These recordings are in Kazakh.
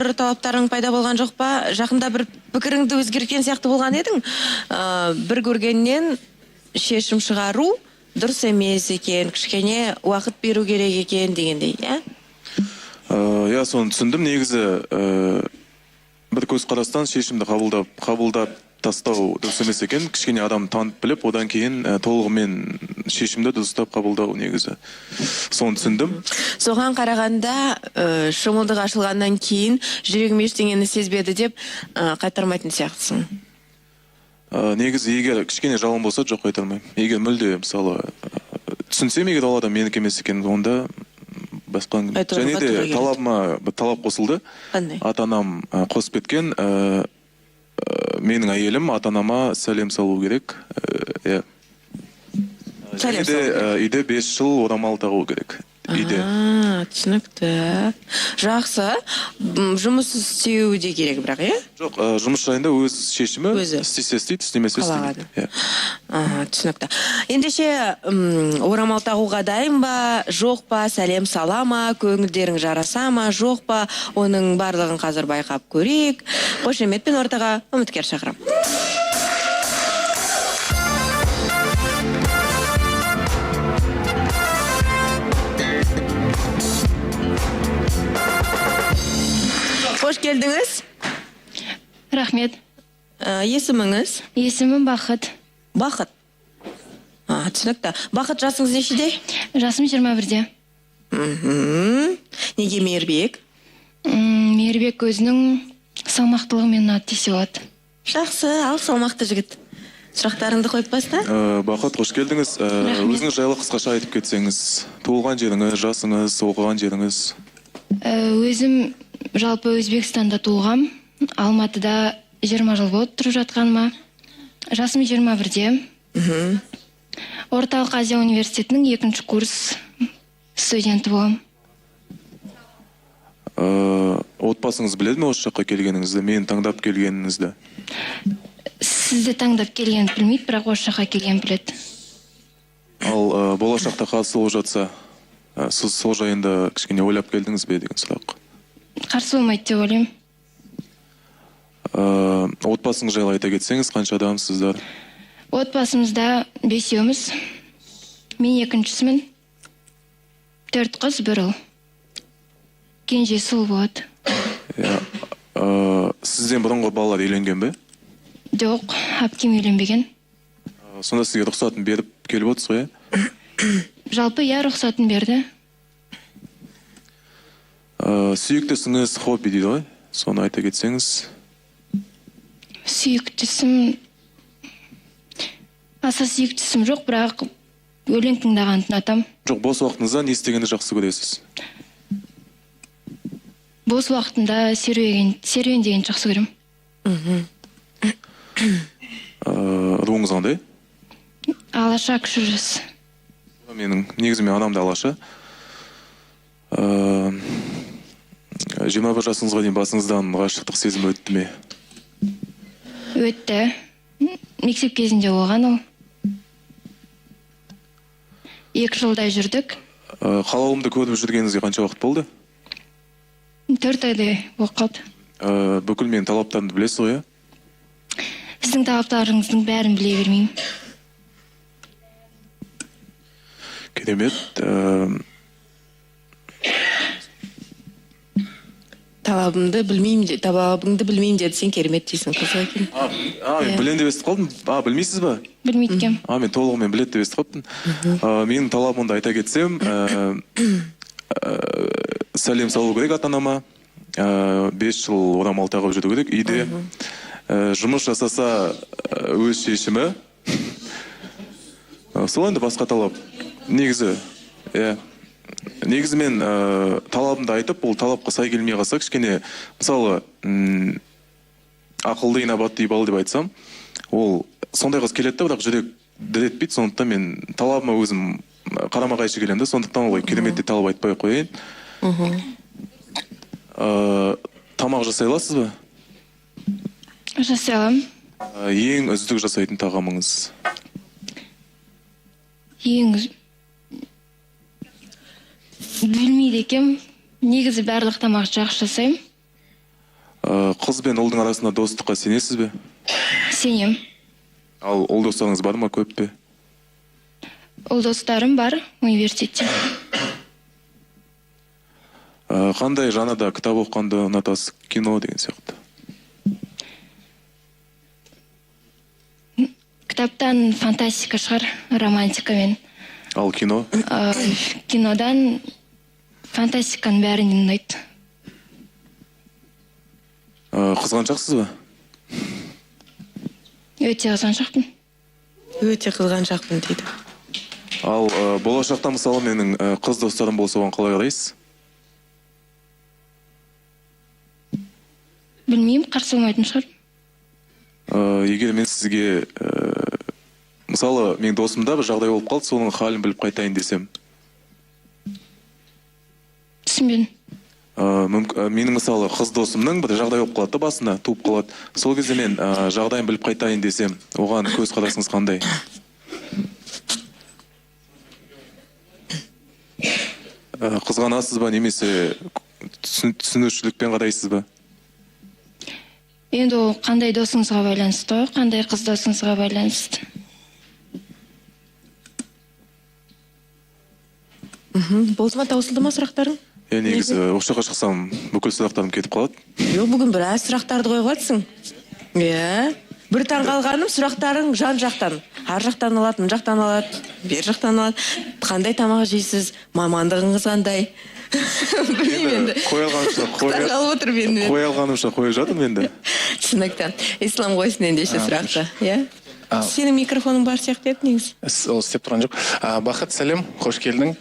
бір талаптарың пайда болған жоқ па? Жақында бір пікіріңді өзгерткен сияқты болған едің. Бір көргеннен шешім шығару дұрыс емес екен, кішкене уақыт беру керек екен дегендей, иә? Я соны түсіндім. Негізі бір көзқарастан шешімді қабылдап тастау дұрыс емес екен. Кішкене адам танып біліп, одан кейін толығымен шешімді дұрыстап қабылдау негізі. Соны түсіндім. Соған қарағанда шымылдық ашылғаннан кейін жүрегім ештеңені сезбеді деп қайтармайтын сияқтысың. Негізі егер кішкене жалын болса жоқ қайтармаймын. Егер мүлде мысалы түсінсем егер ол адам менікі емес екен, онда басқа әңгіме. Және де талабыма талап қосылды. Ата-анам қосып кеткен. Менің әйелім ата-анама сәлем салу керек. Және де үйде 5 жыл орамал тағу керек. Түсінікті. Жақсы. Жұмыс істеу де керек бірақ, е? Жоқ, жұмыс жайында өз шешімі. Істесе істейді, істемесе істемейді. Түсінікті. Ендеше орамал тағуға дайын ба, жоқ па, сәлем сала ма, көңілдерің жараса ма, жоқ па, оның барлығын қазір байқап көрейік. Қошеметпен ортаға үміткер шақырам. Қош келдіңіз. Рахмет. Есіміңіз? Есімім Бақыт. Бақыт. Түсінікті. Бақыт, жасыңыз нешеде? Жасым 21-де. Неге Мейірбек? Мейірбек өзінің салмақтылығымен ұнады десе болады. Жақсы, ал салмақты жігіт. Сұрақтарыңды қойып баста? Бақыт, қош келдіңіз. Өзіңіз жайлы қысқаша айтып кетсеңіз. Туылған жеріңіз, жасыңыз, оқыған жеріңіз? Өзім жалпы Өзбекстанда туылғам. Алматыда 20 жыл болды тұрып жатқаныма. Жасым 21-де. Орталық Азия университетінің 2-ші курс студенті болам. Отбасыңыз біледі ме осы жаққа келгеніңізді, мені таңдап келгеніңізді? Сізді таңдап келгенді білмейді, бірақ осы жаққа келген біледі. Ал болашақта қарсы болып жатса, сіз сол жайында кішкене ойлап келдіңіз бе деген сұрақ. Қарсы болмайды деп ойлаймын. Отбасыңыз жайлы айта кетсеңіз, қанша адамсыздар? Отбасымызда 5-еуміз. Мен 2-шісімін. 4 қыз, 1 ұл. Кенжесі ұл болады. Сізден бұрынғы балалар үйленген бе? Жоқ, әпкем үйленбеген. Сонда сізге рұқсатын беріп келіп отырсыз ғой, Жалпы рұқсатын берді. Сүйіктісіңіз хобби дейді ғой, соны айта кетсеңіз. Сүйіктісім... Аса сүйіктісім жоқ, бірақ өлең тыңдағанды ұнатам. Жоқ, бос уақытыңызда не істегенді жақсы көресіз? Бос уақытында серуен деген жақсы көрем. Руыңыз қандай? Алаша, кіші жүз. Негізі мен анам да Алаша. 21 жасыңызға дейін басыңыздан ғашықтық сезімі өтті ме? Өтті. Мектеп кезінде болған ол. 2 жылдай жүрдік. Қалауымды көріп жүргеніңізге қанша уақыт болды? 4 айдай болып қалды. Бүкіл менің талаптарымды білесіз ғой, Сіздің талаптарыңыздың бәрін біле бермеймін. Керемет. Талабыңды білмеймін деді, сен керемет дейсің, қызға екен. Білен деп естіп қалдым. Білмейсіз ба? Білмейткем. Мен толығымен білет деп естіп қалдым. Менің талабымды айта кетсем, сәлем салу керек ата-анама, 5 жыл орамал тағып жүру керек. Үйде жұмыс жасаса өз шешімі. Сол енді басқа талап. Негізі мен талабымды айтып, бұл талапқа сай келмей қалса, кішкене, мысалы, ақылды инабатты ибалы деп айтсам, ол сондай қыз келеді, бірақ жүрек діретпейді, сондықтан мен талабыма өзім қарама қайшы келемді, сондықтан олай кереметте талап айтпай қояйын. Тамақ жасай аласыз ба? Жасай алам. Ең үздік жасайтын тағамыңыз? Білмейді екем. Негізі барлық тамақ жақсы жасаймын. Қыз бен ұлдың арасында достыққа сенесіз бе? Сенем. Ал ұл достарыңыз бар ма, көп пе? Ұл достарым бар университетте. Қандай жанрда кітап оқығанды ұнатасыз, кино деген сияқты? Кітаптан фантастика шығар, романтикамен. Ал кино? Кинодан фантастиканың бәрінен ұнайды. Қызғаншақсыз ба? Өте қызғаншақпын. Өте қызғаншақпын дейді. Ал болашақта мысалы менің қыз достарым болса, оған қалай қарайсыз? Білмеймін, қарсы болмайтын шығар. Егер мен сізге мысалы менің досымда бір жағдай болып қалды, соның халін біліп қайтайын десем. Түсінбедім. Менің мысалы қыз досымның бір жағдай болып қалады, басына туып қалады. Сол кезде мен жағдайын біліп қайтайын десем, оған көз қарасыңыз қандай? Қызғанасыз ба, немесе түсінушілікпен қарайсыз ба? Енді ол қандай досыңызға байланысты ғой, қандай қыз досыңызға байланысты. Болды ма, таусылды ма сұрақтарың? Негізі оқшаға шықсам бүкіл сұрақтарым кетіп қалады. Жоқ, бүгін біраз сұрақтарды қойып жатсың. Бір таң қалғаным, сұрақтарың жан жақтан. Ар жақтан алады, мына жақтан алады, бер жақтан алады. Қандай тамақ жейсіз, мамандығыңыз қандай? Білмеймін енді. Қой алғанымша қойып жатырмын енді. Түсінікті. Ислам қойсын ендеше сұрақты. Сенің микрофоның бар сияқты еді негізі. Ол істеп тұрған жоқ. Бақыт, сәлем, қош келдің.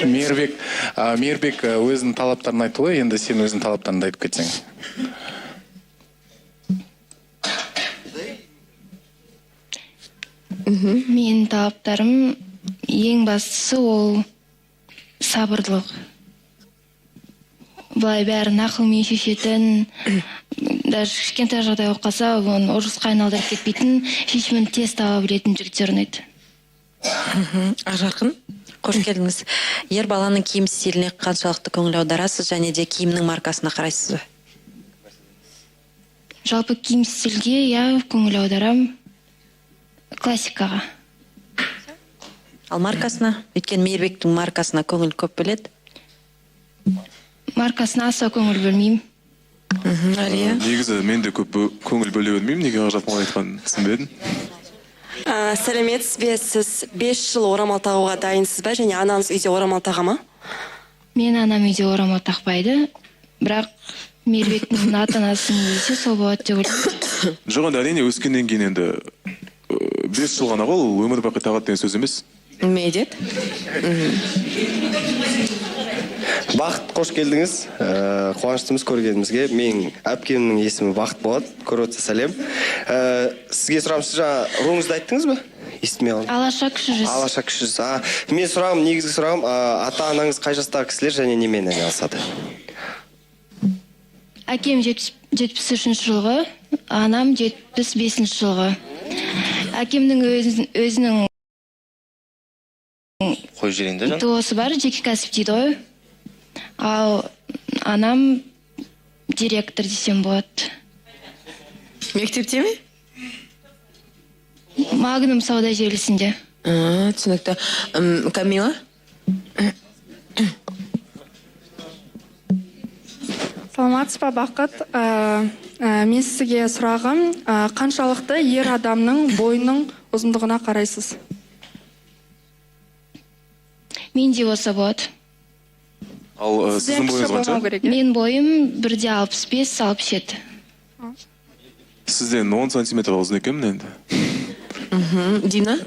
Мейірбек өзінің талаптарын айтты ғой, енді сен өзінің талаптарын айтып кетсең. Менің талаптарым ең бастысы ол сабырлық. Былай бәрін ақылмен шешетін, даже кішкентай жағдай болып қалса, оны ұрысқа айналдырып кетпейтін, шешімін тез таба білетін жігіттер ұнайды. Ақжарқын, қош келдіңіз. Ер баланың киім стиліне қаншалықты көңіл аударасыз, және де киімнің маркасына қарайсыз ба? Жалпы киім стильге көңіл аударам, классикаға. Ал маркасына? Өйткені Мейірбектің маркасына көңіл көп бөледі. Маркасына аса көңіл бөлмеймін. Негізі мен де көп көңіл бөле бермеймін, неге Ақжарқын айтқанын түсінбедім. Сәлеметсіз бе, сіз 5 жыл орамал тағуға дайынсыз ба, және анаңыз үйде орамал таға ма? Мен анам үйде орамал тақпайды, бірақ Мейірбектің ата-анасының есі сол болады деп ойлаймын. Жоқ, енді әрине өскеннен кейін енді 5 жыл ғана ғой, ол өмір бақи тағады деген сөз емес. Медет. Бақыт, қош келдіңіз. Қуаныштымыз көргенімізге. Менің әпкемнің есімі Бақыт болады. Көріп отырса сәлем. Сізге сұрағым, сіз жаңа руыңызды айттыңыз ба? Естімей қалдым. Алаша кіші жүз. Алаша кіші жүз. Мен сұрағым, негізгі сұрағым, ата-анаңыз қай жастағы кісілер және немен айналысады? Әкем 73 жылғы, анам 75 жылғы. Әкемнің өзінің Қой жерінде жан? досы бар, жеке кәсіп дейді ғой. Ал анам директор десем болады. Мектепте ме? Магнум сауда желісінде. Түсінікті. Камила? Саламатсыз ба, Бақыт? Мен сізге сұрағым, қаншалықты ер адамның бойының ұзындығына қарайсыз? Мен де болса болады. Ал сіздің бойыңыз қанша? Мен бойым 1,65-67. Сізден 10 сантиметр ұзын екенмін енді. Дина?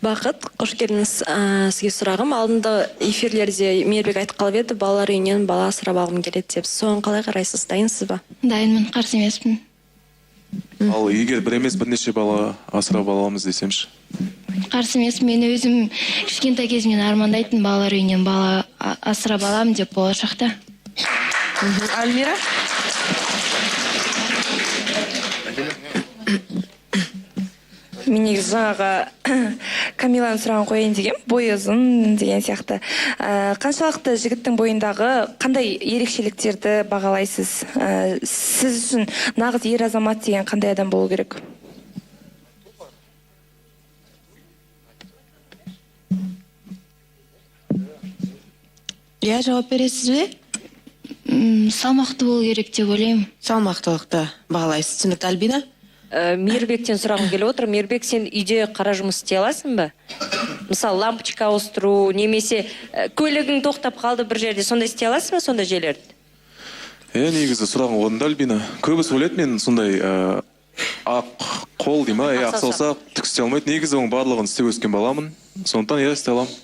Бақыт, қош келдіңіз. Сізге сұрағым, алдында эфирлерде Мейірбек айтып қалып еді, балалар үйінен бала асырап алғым келеді деп. Соған қалай қарайсыз? Дайынсыз ба? Дайынмын, қарсы емеспін. Ал егер бір емес бірнеше бала асырап аламыз десемші? Қарсы емеспін. Мен өзім кішкентай кезімнен армандайтын балалар үйінен бала асырап алам деп болашақта. Альмира? Мен негізі жаңаға Камиланың сұрағын қояйын деген, бойы ұзын деген сияқты. Қаншалықты жігіттің бойындағы қандай ерекшеліктерді бағалайсыз? Сіз үшін нағыз ер азамат деген қандай адам болу керек? Иә, жауап бересіз бе? Салмақты болу керек деп ойлаймын. Салмақтылықты бағалайсыз. Түсінікті, Альбина? Мейірбектен сұрағым келіп отыр. Мейірбек, сен үйде қара жұмыс істей аласың ба? Мысалы, лампочка ауыстыру, немесе көлігің тоқтап қалды бір жерде, сондай істей аласың ба, сондай жерлерді? Негізі сұрағың орынды, Альбина. Көбісі ойлайды мен сондай ақ қол дейма, ақ саусақ түк істей алмайды. Негізі оның барлығын істеп өскен баламын. Сондықтан істей аламын.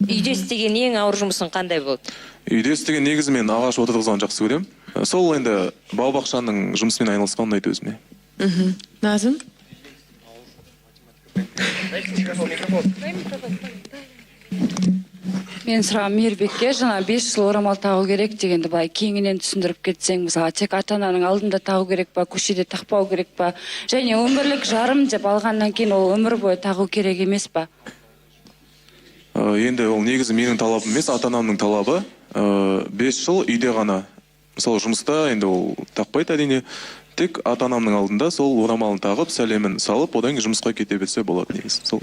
Үйде істеген ең ауыр жұмысың қандай болды? Үйде істеген негізі мен ағаш отырғызған жақсы көремін. Сол енді бау-бақшаның жұмысымен айналысқан ұнайды өзіме. Назым? Мен сұрағым Мейірбекке жаңа 5 жыл орамал тағу керек дегенді былай кеңінен түсіндіріп кетсең, мысалы тек ата-ананың алдында тағу керек па, көшеде тақпау керек па, және өмірлік жарым деп алғаннан кейін ол өмір бойы тағу керек емес па? Енді ол негізі менің талабым емес, ата-анамның талабы. 5 жыл үйде ғана. Мысалы жұмыста енді ол тақпайды әрине. Тек ата-анамның алдында сол орамалын тағып, сәлемін салып, одан кейін жұмысқа кете берсе болады негізі.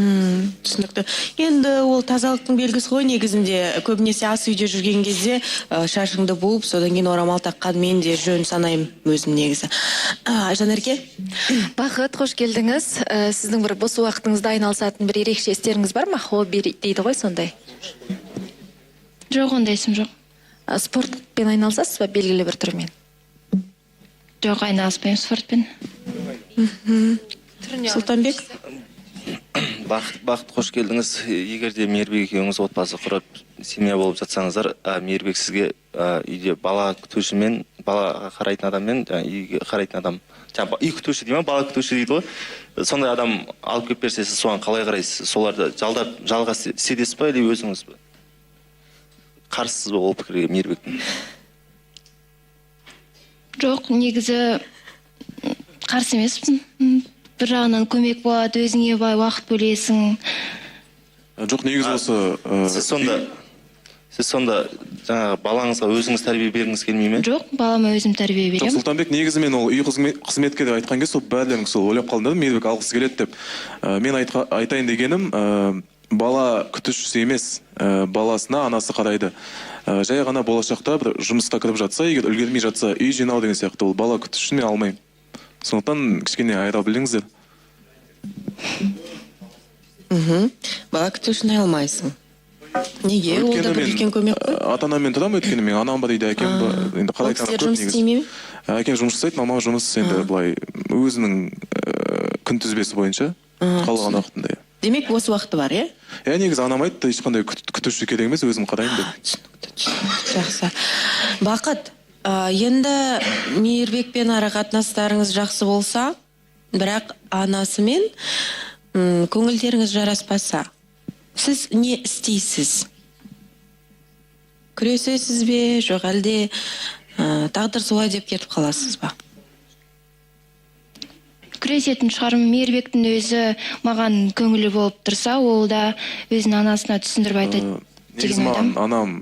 Түсінікті. Енді ол тазалықтың белгісі ғой негізінде. Көбінесе ас үйде жүрген кезде шашыңды буып, содан кейін орамал таққан мен де жөн санаймын өзім негізі. Жанерке? Бақыт, қош келдіңіз. Сіздің бір бос уақытыңызда айналысатын бір ерекше істеріңіз бар ма? Хобби дейді ғой сондай. Жоқ, ондай ісім жоқ. Спортпен айналысасыз ба белгілі бір түрмен? Жоқ, айналыспаймын спортпен. Сұлтанбек? Бақыт, қош келдіңіз. Егер де Мейірбек екеуіңіз отбасы құрып, семья болып жатсаңыздар, Мейірбек сізге үйде бала күтушімен, балаға қарайтын адаммен, үйге қарайтын адам, үй күтуші дейма, бала күтуші дейді ғой. Сондай адам алып кеп берсе, сіз соған қалай қарайсыз? Соларды жалға седесіз ба, или өзіңіз ба? Қарсысыз ба ол пікірге Мейірбектің? Жоқ, негізі қарсы емеспін. Бір жағынан көмек болады, өзіңе бай уақыт бөлесің. Жоқ, негізі осы... Сіз сонда жаңағы балаңызға өзіңіз тәрбие бергіңіз келмей ме? Жоқ, балама өзім тәрбие беремін. Жоқ, Сұлтанбек, негізі мен ол үй қызметке деп айтқан кезде сол бәрлерің сол ойлап қалдым да, Мейірбек алғысы келеді деп. Мен айтайын дегенім, бала күтушісі емес, баласына анасы қарайды. Жай ғана болашақта бір жұмысқа кіріп жатса, егер үлгермей жатса, үй жинау деген сияқты, ол бала күтушісін мен алмаймын. Сондықтан кішкене айыра біліңіздер. Бала күтушін алмайсың. Неге? Ол да бір үлкен көмек қой? Ата-анаммен тұрамын, өйткені мен анам бар үйде, әкем бар. Ол кісілер жұмыс істейме ме? Әкем жұмыс істейді, мама жұмыс енді былай өзінің күнтізбесі бойынша қалған уақытында. Демек, осы уақыты бар, е? Негізі анам айтты, ешқандай күтуші керек емес, өзім қарайын деп. Түсінікті. Жақсы. Бақыт, енді Мейірбекпен ара қатынастарыңыз жақсы болса, бірақ анасымен көңілдеріңіз жараспаса, сіз не істейсіз? Күресесіз бе, жоқ әлде тағдыр солай деп кетіп қаласыз ба? Күресетін шығарым. Мейірбектің өзі маған көңілі болып тұрса, ол да өзінің анасына түсіндіріп айтады. Негізі маған анам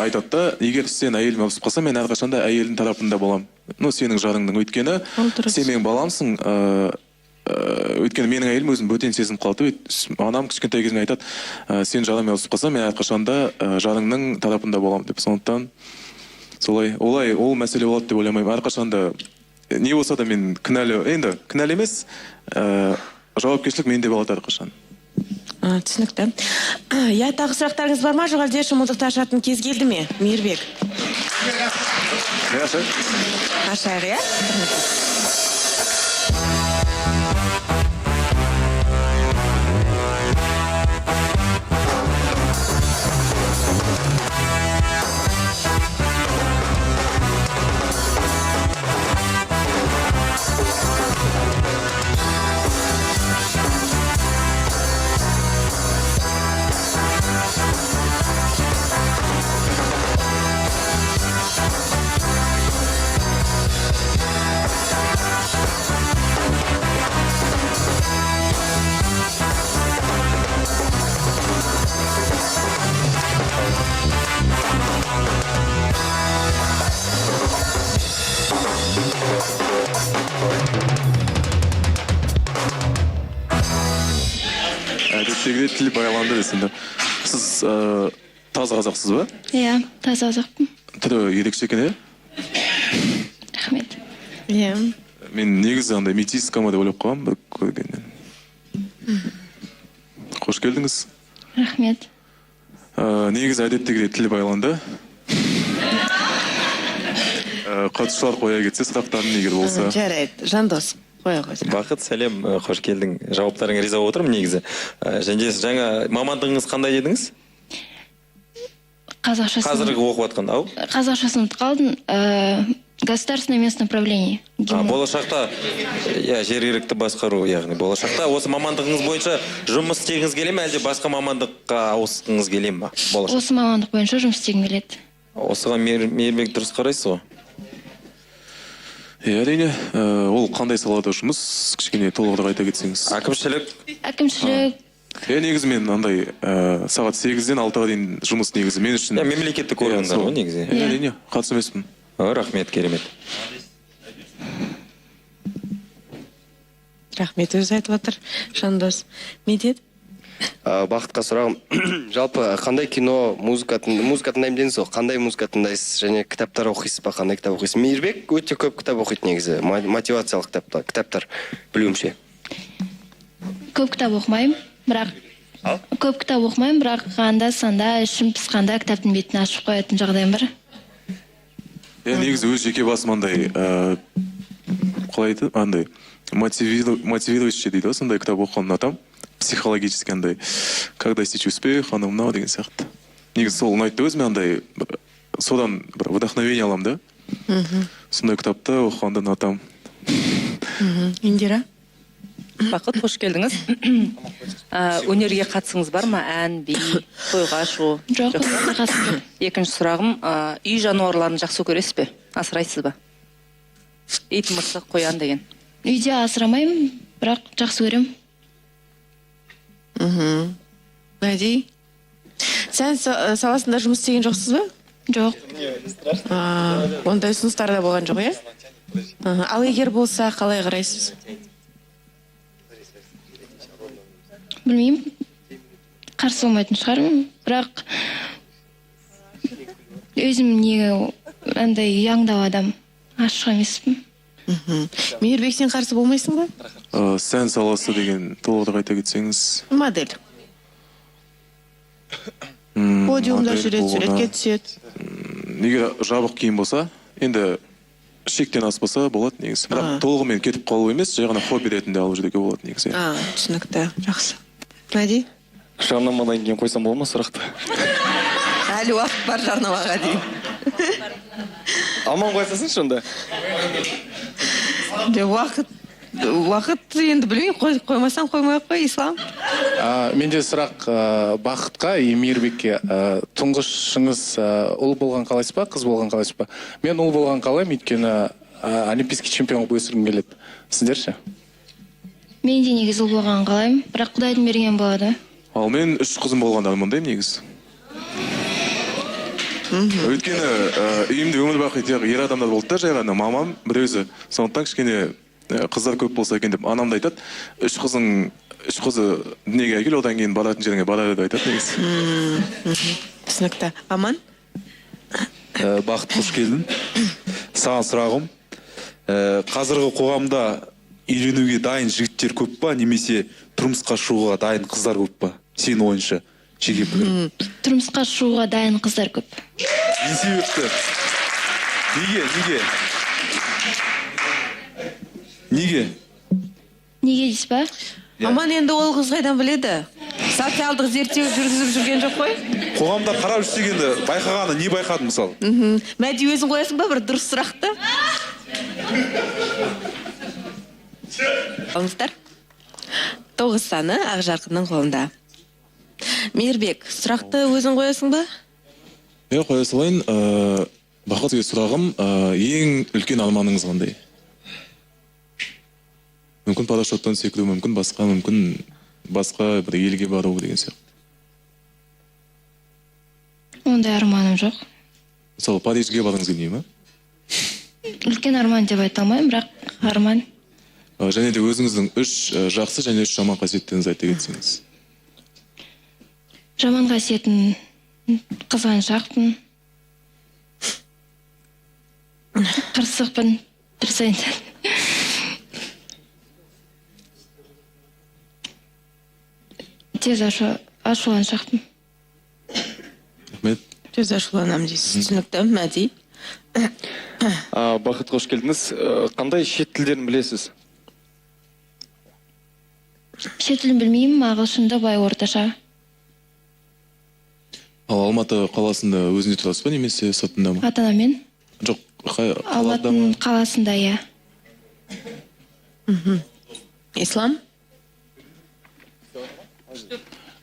айтады да, егер сен әйеліме ұрысып қалса, мен әрқашанда әйелдің тарапында боламын. Сенің жарыңның, өйткені сен менің баламсың, өйткені менің әйелім өзін бөтен сезім қалды. Анам кішкентай кезімде айтады, сен жарыңмен ұрысып қалса, мен әрқашанда жарыңның тарапында боламын деп. Сондықтан солай, ол мәселе болады деп ойламаймын. Әрқашанда не болса да мен кінәлі, енді кінәлі емес, жауапкершілік менде болады әрқашан. Түсінікті. Тағы сұрақтарыңыз бар ма? Жоқ әлде шымылдықты ашатын кез келді ме? Мейірбек. Ашайық, иә? әдеттегідей тіл байланды десем да. Сіз таза қазақсыз ба? Иә, таза қазақпын. Түрі ерекше екен, иә? Рахмет. Иә. Мен негізі андай метисқа ма деп ойлап қалғанмын бір көргеннен. Қош келдіңіз. Рахмет. Негізі әдеттегідей тіл байланды. Қатысушылар қоя кетсе сұрақтарын егер болса. Жарайды, Жандос. Қоя қойсын. Бақыт, сәлем, қош келдің. Жауаптарыңа риза болып отырмын негізі. Және жаңа мамандығыңыз қандай дедіңіз? Қазақшасын. Қазіргі оқып жатқан, ау? Қазақшасын ұмытып қалдым. Государственное местное управление. Болашақта, жергілікті басқару, яғни болашақта осы мамандығыңыз бойынша жұмыс істегіңіз келе ме, әлде басқа мамандыққа ауысқыңыз келе ме? Осы мамандық бойынша жұмыс істегім келеді. Осыған Мейірбек дұрыс қарайсыз ғой? Әрине, ол қандай салада жұмыс, кішкене толығырақ айта кетсеңіз. Әкімшілік. Негізі мен андай сағат 8-ден 6-ға дейін жұмыс негізі мен үшін. Мемлекеттік органдар ғой негізі. Әрине, қатыс емеспін. Рахмет, керемет. Рахмет, өзі айтып отыр. Жандос. Медет? Бақытқа сұрағым, жалпы қандай кино, музыка тыңдаймын дедіңіз ғой, қандай музыка тыңдайсыз, және кітаптар оқисыз ба, қандай кітап оқисыз? Мейірбек өте көп кітап оқиды негізі, мотивациялық кітаптар, білуімше. Көп кітап оқымаймын, бірақ анда-санда ішім пысқанда кітаптың бетін ашып қоятын жағдайым бар. Негізі өз жеке басым андай, қалай айтты, андай, мотивирующий дейді, сондай кітап оқығанын атам. Психологически андай, когда достичь успех, анау мынау деген сияқты. Негізі сол ұнайды өзіме андай, содан вдохновение алам да. Сондай кітапты оқығанды ұнатам. Индира? Бақыт, қош келдіңіз. Өнерге қатысыңыз бар ма? Ән, би, тойға шығу? Жоқ, қатысым жоқ. Екінші сұрағым, үй жануарларын жақсы көресіз бе? Асырайсыз ба? Ит, мысық, қоян деген. Үйде асырамаймын, бірақ жақсы көремін. Мәди? Сән саласында жұмыс істеген жоқсыз ба? Жоқ. Ондай ұсыныстар да болған жоқ, иә? Ал егер болса, қалай қарайсыз? Білмеймін. Қарсы болмайтын шығармын, бірақ өзім андай яңдау адам, ашық емеспін. Мейірбек, сен қарсы болмайсың ба? Сән саласы деген толығырақ айта кетсеңіз. Модель. Подиумда жүреді, суретке түседі. Егер жабық киім болса, енді шектен аспаса болады негізі. Бірақ толығымен кетіп қалу емес, жай ғана хобби ретінде алып жүруге болады негізі. Түсінікті, жақсы. Мәди? Жарнамадан кейін қойсам бола ма сұрақты? Әлі уақыт бар жарнамаға дейін. Аман қойсасың сонда? Уақыт енді білмеймін, қоймасаң қоймай қой, Ислам. Менде сұрақ Бақытқа, Мейірбекке. Тұңғышыңыз ұл болған қалайсыз ба, қыз болған қалайсыз ба? Мен ұл болған қалаймын, өйткені олимпийский чемпион болып өсіргім келеді. Сіздер ше? Мен де негізі ұл болған қалаймын, бірақ Құдайдың берген болады. Ал мен 3 қызым болғанда мұндаймын негізі. Өйткені үйімде өмір бақи тек ер адамдар болды да, жай ғана мамам бір өзі. Сондықтан кішкене қыздар көп болса екен деп анам да айтады. 3 қызы дүниеге әкел, одан кейін баратын жеріңе барады деп айтады негізі. Түсінікті. Аман? Бақыт, қош келдің. Саған сұрағым, қазіргі қоғамда үйленуге дайын жігіттер көп па, немесе тұрмысқа шығуға дайын қыздар көп па? Сенің ойынша, жеке пікір. Тұрмысқа шығуға дайын қыздар көп. Не себепті? Неге? Неге дейсіз ба? Аман енді ол қыз қайдан біледі? Социалдық зерттеу жүргізіп жүрген жоқ қой? Қоғамда қарап жүрсегенді байқағаны не байқадың мысалы? Мәди, өзің қоясың ба бір дұрыс сұрақты? Алыңыздар. 9 саны Ақжарқынның қолында. Мейірбек, сұрақты өзің қоясың ба? Қоя салайын. Бақытқа сұрағым, ең үлкен арманыңыз қандай? Мүмкін парашюттан секіру, мүмкін басқа бір елге бару деген сияқты. Ондай арманым жоқ. Мысалы, Парижге барыңыз келмей ме? үлкен арман деп айта алмаймын, бірақ арман. Және де өзіңіздің 3 жақсы және 3 жаман қасиеттеріңізді айта кетсеңіз. Жаман қасиетім қызғаншақпын. Қырсықпын. Дұрыс айтады. Тез ашуланшақпын. Рахмет. Тез ашуланамын дейсіз. Түсінікті, Мәди. Бақыт, қош келдіңіз. Қандай шет тілдерін білесіз? Шет тілін білмеймін, ағылшынды бай орташа. Ал Алматы қаласында өзіңіз тұрасыз ба немесе сыртында ма? Ата-анамен. Жоқ, Алматы қаласында, иә. Ислам?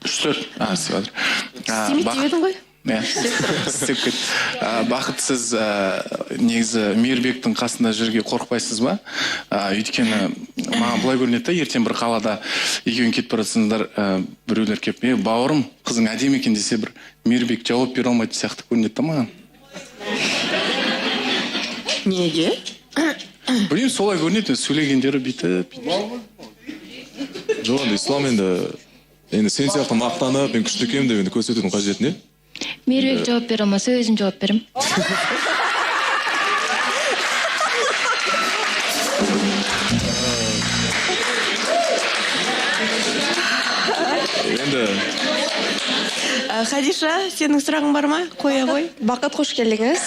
3-4. Сыйватыр. Істемейді дедің ғой? Істеп кет. Бақыт, сіз негізі Мейірбектің қасында жүрге қорықпайсыз ба? Өйткені маған былай көрінеді, ертең бір қалада екеуің кетіп барасыңдар, біреулер келіп, бауырым, қызың әдемі екен десе, бір Мейірбек жауап бере алмайтын сияқты көрінеді маған. Неге? Білмеймін, солай көрінеді, сөйлегендері бүйтіп. Жоқ, Ислам енді сен сияқты мақтанып, мен күшті екенмін деп көрсетудің қажеті не? Мейірбек жауап бере алмаса, өзім жауап берем. Енді Хадиша, сенің сұрағың бар ма? Қоя ғой. Бақыт, қош келдіңіз.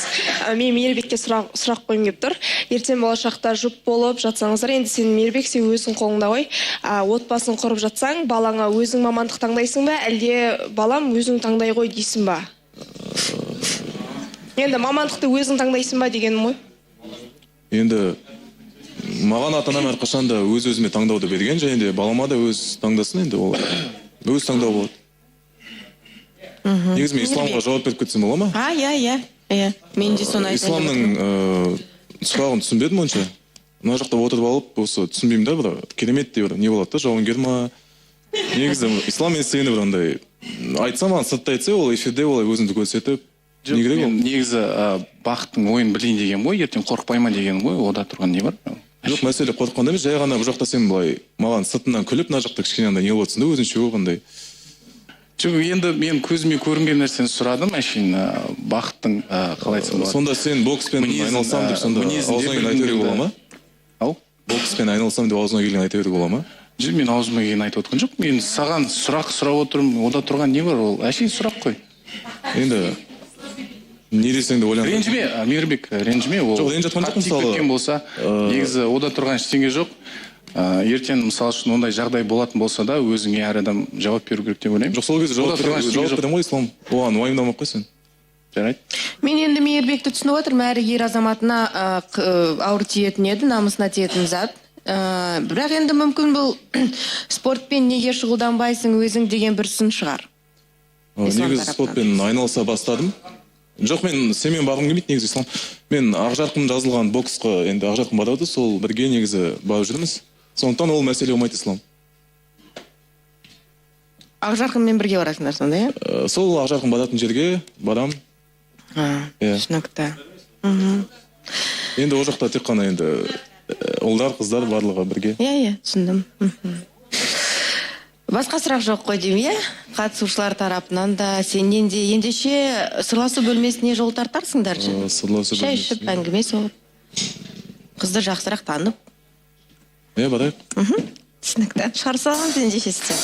Мен Мейірбекке сұрақ қойым кеп тұр. Ертең болашақта жұп болып жатсаңыздар, енді сен Мейірбек, сен өзің қолыңда ғой. Отбасын құрып жатсаң, балаңа өзің мамандық таңдайсың ба, әлде балам өзің таңдай ғой дейсің ба? Енді мамандықты өзің таңдайсың ба дегенім ғой. Енді маған ата-анам әрқашанда өз-өзіме таңдауды берген, және де балама да өз таңдасын, енді ол өз таңдау болады. Негізі мен исламға жауап беріп кетсем бола ма? Иә. Мен де соны айтайын. Исламның сұрағын түсінбедім онша. Мына жақта отырып алып, осы түсінбеймін да, бір керемет деп не болады да, жауынгер ма? Негізі ислам мен сені бір андай айтсам, маған сыртта айтса, ол эфирде олай өзімді көрсетіп. Негізі бақыттың ойын білейін деген ғой, ертең қорықпай ма деген ғой, ода тұрған не бар? Жоқ, мәселе қорыққанда емес, жай ғана бұл жақта сен былай маған сыртынан күліп, мына жақта кішкене андай не болатсың да, өзінше болғандай. Жоқ, енді мен көзіме көрінген нәрсені сұрадым, әшейін бақыттың қалай айтсам болады. Сонда сен бокспен айналсам деп, сонда аузына келген айта беруге бола ма? Ау? Бокспен айналсам деп аузына келген айта беруге бола ма? Жоқ, мен аузыма келген айтып отқан жоқ. Мен саған сұрақ сұрап отырмын, ода тұрған не бар, ол әшейін сұрақ қой. Енді не десең де ойланып. Ренжіме, Мейірбек, ренжіме, ол қатты тиіп кеткен болса, негізі ода тұрған ештеңе жоқ. Ертең мысалы үшін ондай жағдай болатын болса да, өзіңе әр адам жауап беру керек деп ойлаймын. Жоқ, сол кезде жауап берем ғой, Ислам. Оған уайымдамай қой сен. Жарайды. Мен енді Мейірбекті түсініп отырмын, әрі ер азаматына ауыр тиетін еді, намысына тиетін зат. Бірақ енді мүмкін бұл спортпен неге шұғылданбайсың өзің деген бір сын шығар. Негізі спортпен айналыса бастадым. Жоқ, мен сенімен бағым келмейді негізі, Ислам. Мен Ақжарқын жазылған боксқа, енді Ақжарқын барады, сол бірге негізі барып жүрміз. Сондықтан ол мәселе болмайды, Ислам. Ақжарқынмен бірге барасыңдар сонда, иә? Сол Ақжарқын баратын жерге барам. Түсінікті. Енді ол жақта тек қана енді ұлдар, қыздар барлығы бірге. Иә, түсіндім. Басқа сұрақ жоқ қой деймін, иә? Қатысушылар тарапынан да, сенен де ендеше сырласу бөлмесіне жол тартарсыңдар жы? Шай ішіп, әңгіме соғып, қызды жақсырақ танып. Барайық. Түсінікті. Шығарсалаңыз ендеше сіздер.